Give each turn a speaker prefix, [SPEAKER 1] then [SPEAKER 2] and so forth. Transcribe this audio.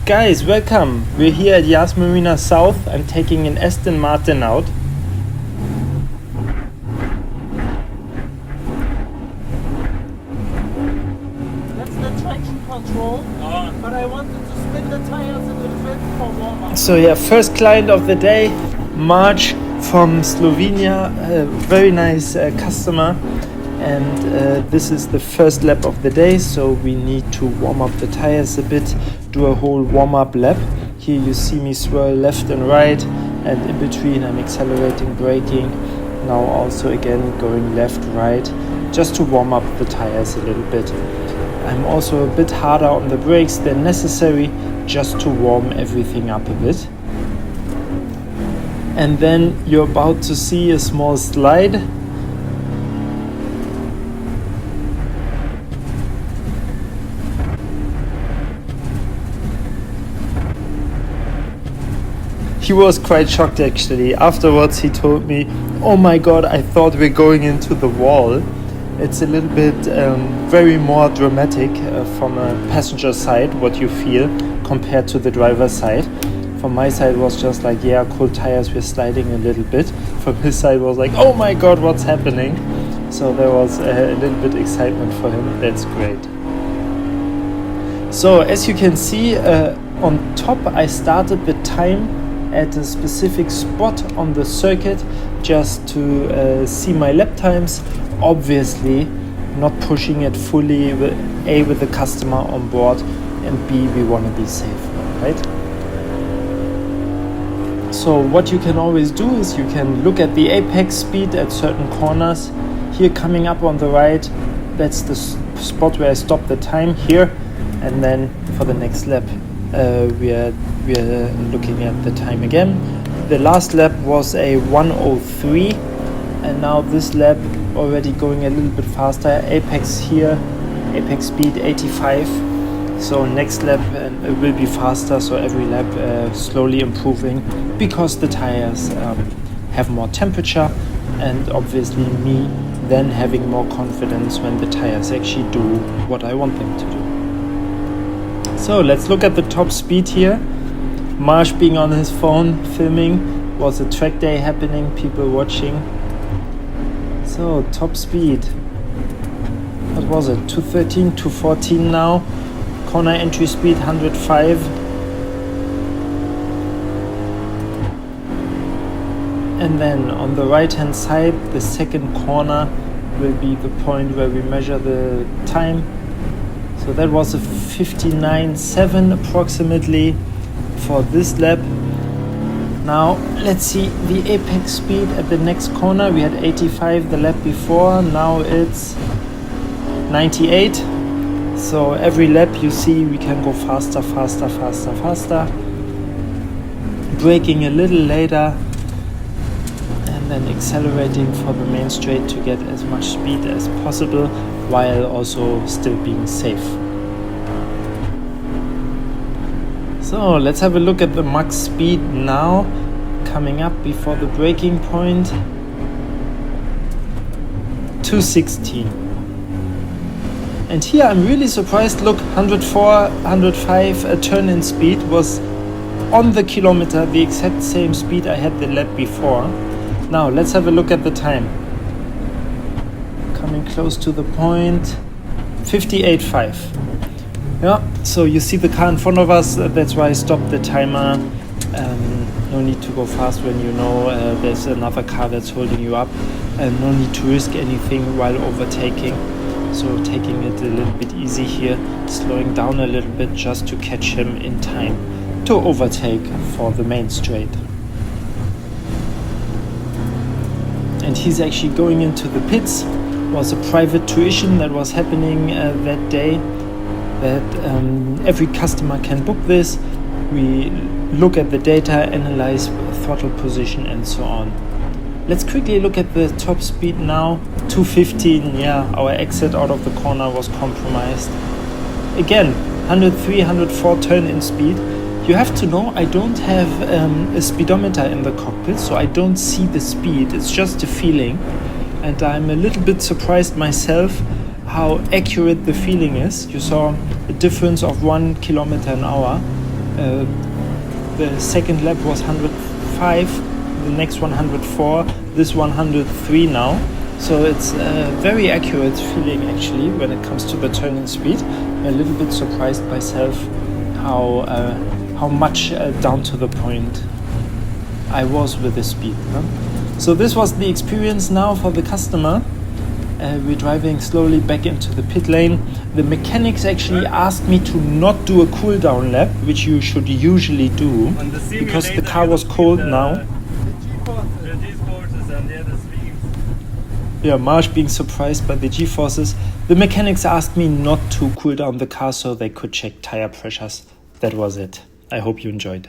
[SPEAKER 1] Guys, welcome. We're here at Yas Marina South. I'm taking an Aston Martin out.
[SPEAKER 2] That's the traction control, but I wanted to spin the tires a little bit for warm-up.
[SPEAKER 1] So yeah, first client of the day, March from Slovenia, a very nice customer. And this is the first lap of the day, so we need to warm up the tires a bit, do a whole warm-up lap. Here you see me swirl left and right, and in between I'm accelerating, braking. Now also again going left, right, just to warm up the tires a little bit. I'm also a bit harder on the brakes than necessary, just to warm everything up a bit. And then you're about to see a small slide. He was quite shocked actually. Afterwards he told me, oh my god, I thought we're going into the wall. It's a little bit very more dramatic from a passenger side, what you feel, compared to the driver's side. From my side was just like, yeah, cool tires, we're sliding a little bit. From his side was like, oh my god, what's happening? So there was a little bit excitement for him. That's great. So as you can see, on top I started the time at a specific spot on the circuit just to see my lap times. Obviously not pushing it fully, with the customer on board, and B, we want to be safe, right? So what you can always do is you can look at the apex speed at certain corners. Here coming up on the right, that's the spot where I stop the time here, and then for the next lap we are looking at the time again. The last lap was a 1:03, and now this lap already going a little bit faster. Apex here, apex speed 85. So next lap will be faster. So every lap slowly improving because the tires have more temperature, and obviously me then having more confidence when the tires actually do what I want them to do. So let's look at the top speed here. Marsh being on his phone filming, was a track day happening, people watching. So top speed, what was it, 213, 214 now. Corner entry speed 105. And then on the right hand side, the second corner will be the point where we measure the time. So that was a 59.7 approximately for this lap. Now let's see the apex speed at the next corner. We had 85 the lap before, now it's 98. So every lap you see we can go faster, faster, faster, faster. Braking a little later, and then accelerating for the main straight to get as much speed as possible, while also still being safe. So let's have a look at the max speed now, coming up before the braking point. 216. And here I'm really surprised. Look, 104, 105, a turn-in speed was on the kilometer, the exact same speed I had the lap before. Now let's have a look at the time. Coming close to the point, 58.5. Yeah, so you see the car in front of us, that's why I stopped the timer. No need to go fast when you know there's another car that's holding you up. No need to risk anything while overtaking. So taking it a little bit easy here, slowing down a little bit just to catch him in time to overtake for the main straight. And he's actually going into the pits. It was a private tuition that was happening that day, that every customer can book this. We look at the data, analyze throttle position and so on. Let's quickly look at the top speed now. 215, yeah, our exit out of the corner was compromised. Again, 103, 104 turn-in speed. You have to know I don't have a speedometer in the cockpit, so I don't see the speed. It's just a feeling. And I'm a little bit surprised myself how accurate the feeling is. You saw a difference of 1 kilometer an hour. The second lap was 105, the next 104, this 103 now. So it's a very accurate feeling actually when it comes to the turning speed. A little bit surprised myself how much down to the point I was with the speed. Huh? So this was the experience now for the customer. We're driving slowly back into the pit lane. The mechanics actually asked me to not do a cool down lap, which you should usually do, because the car was cold now. Yeah, Marsh being surprised by the G-forces. The mechanics asked me not to cool down the car so they could check tire pressures. That was it. I hope you enjoyed.